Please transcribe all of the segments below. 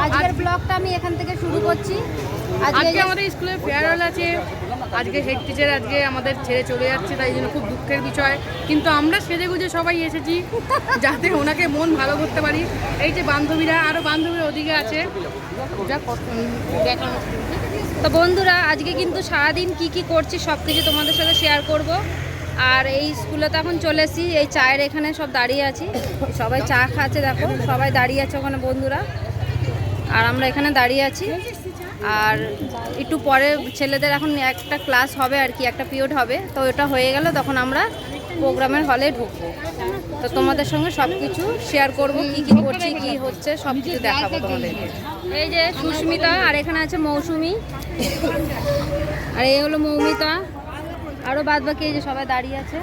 আজকের ব্লগটা আমি এখান থেকে শুরু করছি। আজকে আমাদের স্কুলে ফেয়ারওয়েল আছে, আজকে হেড টিচার আজকে আমাদের ছেড়ে চলে যাচ্ছে, তাই জন্য খুব দুঃখের বিষয়। কিন্তু আমরা সেজে গুজে সবাই এসেছি যাতে ওনাকে মন ভালো করতে পারি। এই যে বান্ধবীরা, আরও বান্ধবীরা ওদিকে আছে, যা দেখানো। তো বন্ধুরা, আজকে কিন্তু সারাদিন কি করছি সব কিছু তোমাদের সাথে শেয়ার করব। আর এই স্কুলে তো এখন চলে এসেছি, এই চায়ের এখানে সব দাঁড়িয়ে আছি, সবাই চা খাচ্ছে, দেখো সবাই দাঁড়িয়ে আছে ওখানে বন্ধুরা, আর আমরা এখানে দাঁড়িয়ে আছি। আর একটু পরে ছেলেদের এখন একটা ক্লাস হবে আর কি, একটা পিরিয়ড হবে, তো ওটা হয়ে গেল তখন আমরা প্রোগ্রামের হলে ঢুকবো। তো তোমাদের সঙ্গে সব কিছু শেয়ার করবো, কি করছি কি হচ্ছে সব কিছু দেখাবো তোমাদেরকে। এই যে সুস্মিতা, আর এখানে আছে মৌসুমি, আর এই হলো মৌমিতা, আরও বাদ বাকি এই যে সবাই দাঁড়িয়ে আছে।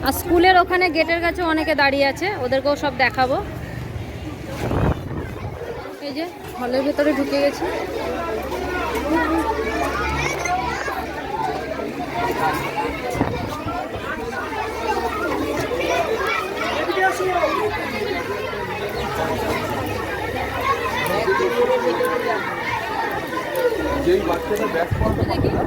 আর স্কুলের ওখানে গেটের কাছে অনেকে দাঁড়িয়ে আছে, ওদেরকেও সব দেখাবো। এই যে হলের ভেতরে ঢুকে গেছি। যেই বাচ্চাটা ব্যাক করতে পারে না,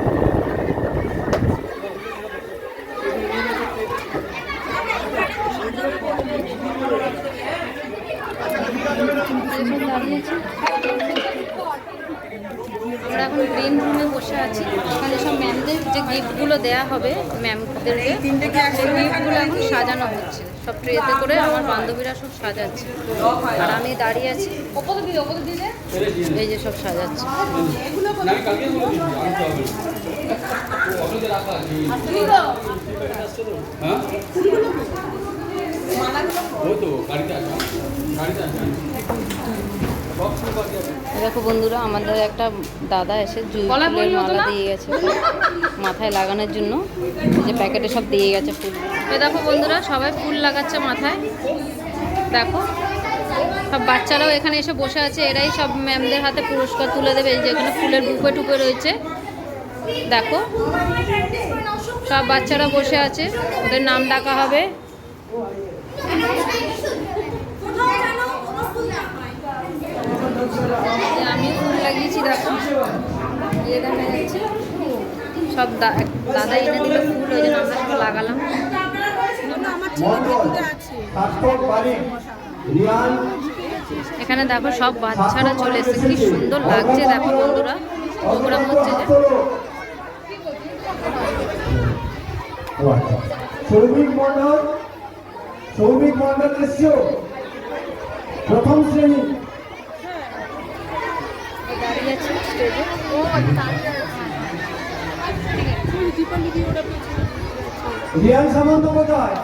আমরা এখন গ্রিন রুমে বসে আছি, এখানে সব ম্যামদের যে গিফটগুলো দেওয়া হবে ম্যামদেরকে, সেই গিফটগুলো এখন সাজানো হচ্ছে, সব ট্রেতে করে আমার বান্ধবীরা সব সাজাচ্ছে, আর আমি দাঁড়িয়ে আছি, এই যে সব সাজাচ্ছে। দেখো বন্ধুরা, আমাদের একটা দাদা এসে ফুলের মালা দিয়ে গেছে মাথায় লাগানোর জন্য, যে প্যাকেটে সব দিয়ে গেছে ফুল। দেখো বন্ধুরা, সবাই ফুল লাগাচ্ছে মাথায়, দেখো সব বাচ্চারাও এখানে এসে বসে আছে, এরাই সব ম্যামদের হাতে পুরস্কার তুলে দেবে। এই যে এখানে ফুলের বুকে টুপে রয়েছে, দেখো সব বাচ্চারা বসে আছে, ওদের নাম ডাকা হবে। আমি ফুল লাগিয়েছি, দেখো ইয়ে দেখা যাচ্ছে, সব দাদা এনে দিল ফুল, ওই জন্য আমরা সব লাগালাম। এখানে দেখো সব বাচ্চারা চলে এসেছে, কি সুন্দর লাগছে দেখো বন্ধুরা, প্রোগ্রাম হচ্ছে যে। সৌমিক মন্ডল এসছো প্রথম শ্রেণী, দাঁড়িয়ে আছে স্টেজে। রিয়ান সামন্ত কোথায়?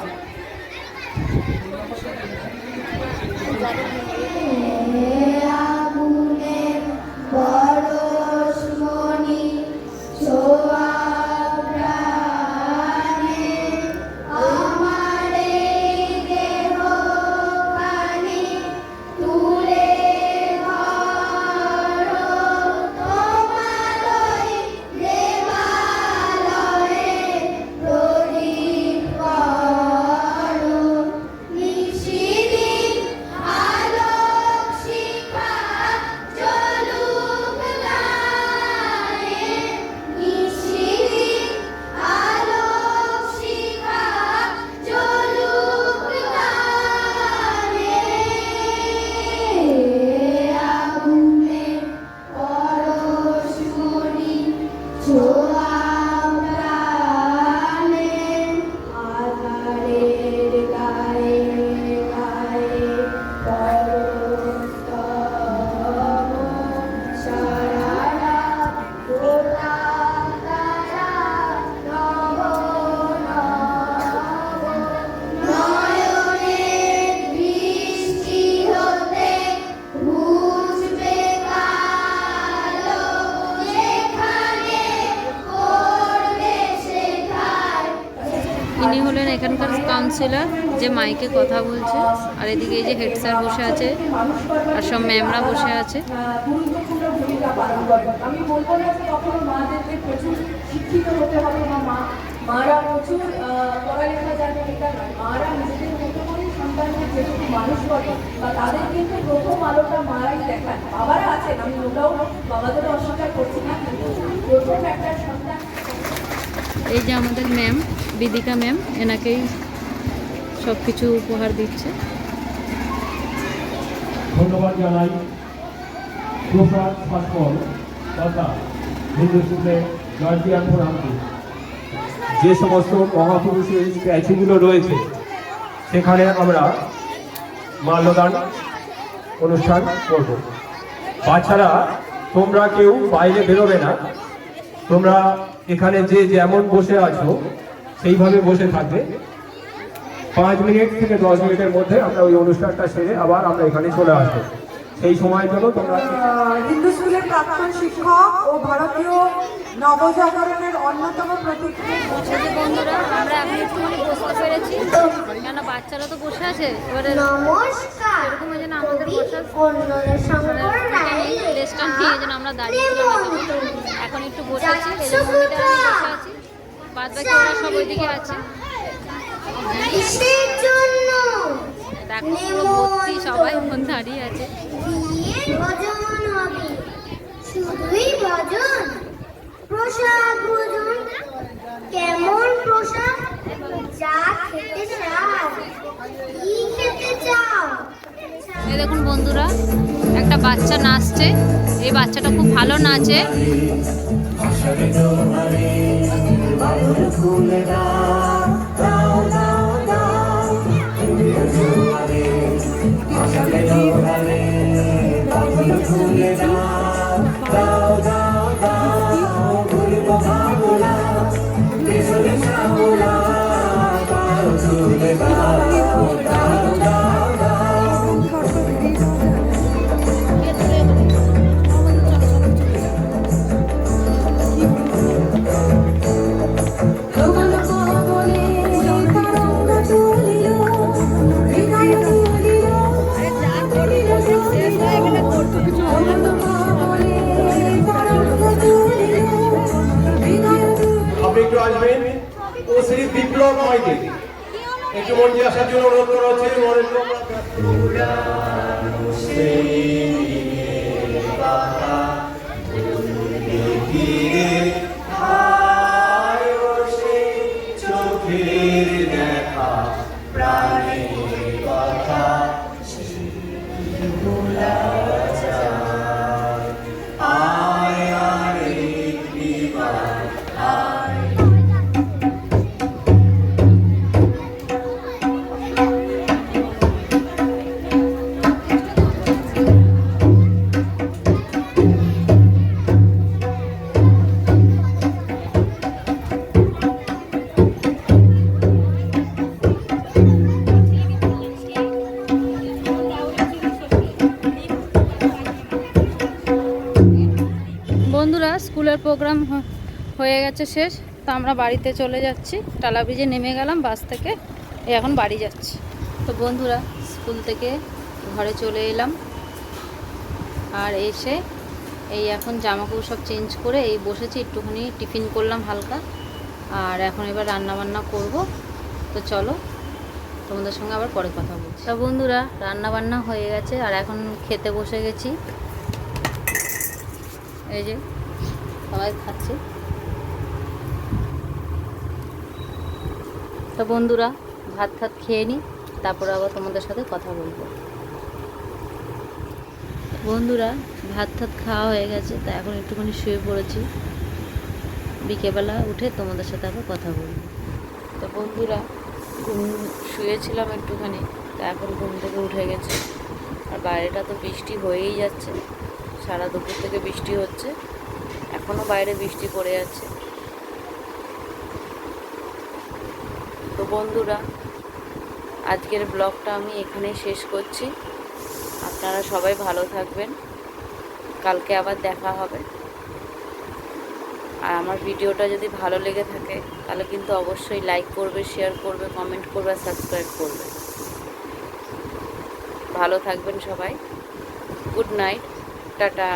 ইনি হলেন এখানকার কাউন্সিলর, যে মাইকে কথা বলছে, আর এদিকে এই যে হেড স্যার বসে আছে, আর সব ম্যামরা বসে আছে। আমি বলবো না যে কখনো মাদেরকে প্রচুর শিক্ষিত হতে হবে, মারা প্রচুর পড়ালেখা জানে, এটা নয়, মারা নিজেদের মতো করে সন্তানকে যেটুকু মানুষ করে বা তাদের কিন্তু প্রথম আলোটা মারাই দেখান। বাবারা আছেন, আমি ওটাও বাবাদেরও অস্বীকার করছি না, কিন্তু প্রথম একটা সন্তান। এই যে আমাদের ম্যাম বিদিকা ম্যাম, এনাকেই সব কিছু উপহার দিচ্ছে। ধন্যবাদ জানাই প্রসাদ শাসমল তথা হিন্দু স্কুলের গার্জিয়ান ফোরামকে। যে সমস্ত মহাপুরুষের স্ট্যাচুগুলো রয়েছে সেখানে আমরা মাল্যদান অনুষ্ঠান করব। বাচ্চারা তোমরা কেউ বাইরে বেরোবে না, তোমরা এখানে যে যেমন বসে আছো সেইভাবে বসে থাকবে। 5 মিনিট থেকে 10 মিনিটের মধ্যে আমরা ওই অনুষ্ঠানটা সেরে আবার আমরা এখানে চলে আসবো। সেই সময় জন্য তোমরা হিন্দু স্কুলের প্রাক্তন শিক্ষক ও ভারতীয় নবজাগরণের অন্যতম প্রতীক। এই যে বন্ধুরা, আমরা এখন একটুখানি বসতে পেরেছি, কেন বাচ্চারা তো বসে আছে। এবারে নমস্কার, এরকম যেন আমাদের বসা অন্নদাশঙ্কর রায়ের রেস্টুরেন্ট নিয়ে যেন আমরা দাঁড়িয়েছিলাম, এখন একটু বসেছি। এই যে মন্দিরে আমি বসে আছি, বাদ বাকি ওরা সব ওইদিকে আছে। কিসের জন্য? দেখো পুরো ভর্তি, সবাই এখন দাঁড়িয়ে আছে। বিয়ের ভজন হবে, শুধুই ভজন? প্রসাদ ভোজন? কেমন প্রসাদ? যা খেতে চাও। কি খেতে চাও? এই দেখুন বন্ধুরা, একটা বাচ্চা নাচছে। এই বাচ্চাটা খুব ভালো নাচে। আপনি একটু আসবেন ও শ্রী বিপ্লব মাইকে একটু মঞ্চে আসার জন্য অনুরোধ করা বন্ধুরা, স্কুলের প্রোগ্রাম হয়ে গেছে শেষ, তো আমরা বাড়িতে চলে যাচ্ছি। টালা ব্রিজে নেমে গেলাম বাস থেকে, এখন বাড়ি যাচ্ছি। তো বন্ধুরা, স্কুল থেকে ঘরে চলে এলাম, আর এসে এই এখন জামাকাপড় সব চেঞ্জ করে এই বসেছি, একটুখানি টিফিন করলাম হালকা, আর এখন এবার রান্নাবান্না করব। তো চলো তোমাদের সঙ্গে আবার পরে কথা বলছি। তা বন্ধুরা, রান্নাবান্না হয়ে গেছে আর এখন খেতে বসে গেছি। এই যে সবাই খাচ্ছে। তো বন্ধুরা, ভাত খেয়ে নিই, তারপর আবার তোমাদের সাথে কথা বলবো। বন্ধুরা, ভাত খাওয়া হয়ে গেছে, তা এখন একটুখানি শুয়ে পড়েছি। বিকেলবেলা উঠে তোমাদের সাথে আবার কথা বলবো। তো বন্ধুরা, শুয়েছিলাম একটুখানি, তা এখন ঘুম থেকে উঠে গেছে। আর বাইরেটা তো বৃষ্টি হয়েই যাচ্ছে, সারা দুপুর থেকে বৃষ্টি হচ্ছে, এখনও বাইরে বৃষ্টি পড়ে যাচ্ছে। তো বন্ধুরা, আজকের ব্লগটা আমি এখানেই শেষ করছি। আপনারা সবাই ভালো থাকবেন, কালকে আবার দেখা হবে। আর আমার ভিডিওটা যদি ভালো লেগে থাকে তাহলে কিন্তু অবশ্যই লাইক করবে, শেয়ার করবে, কমেন্ট করবে আর সাবস্ক্রাইব করবে। ভালো থাকবেন সবাই। Good night, tata.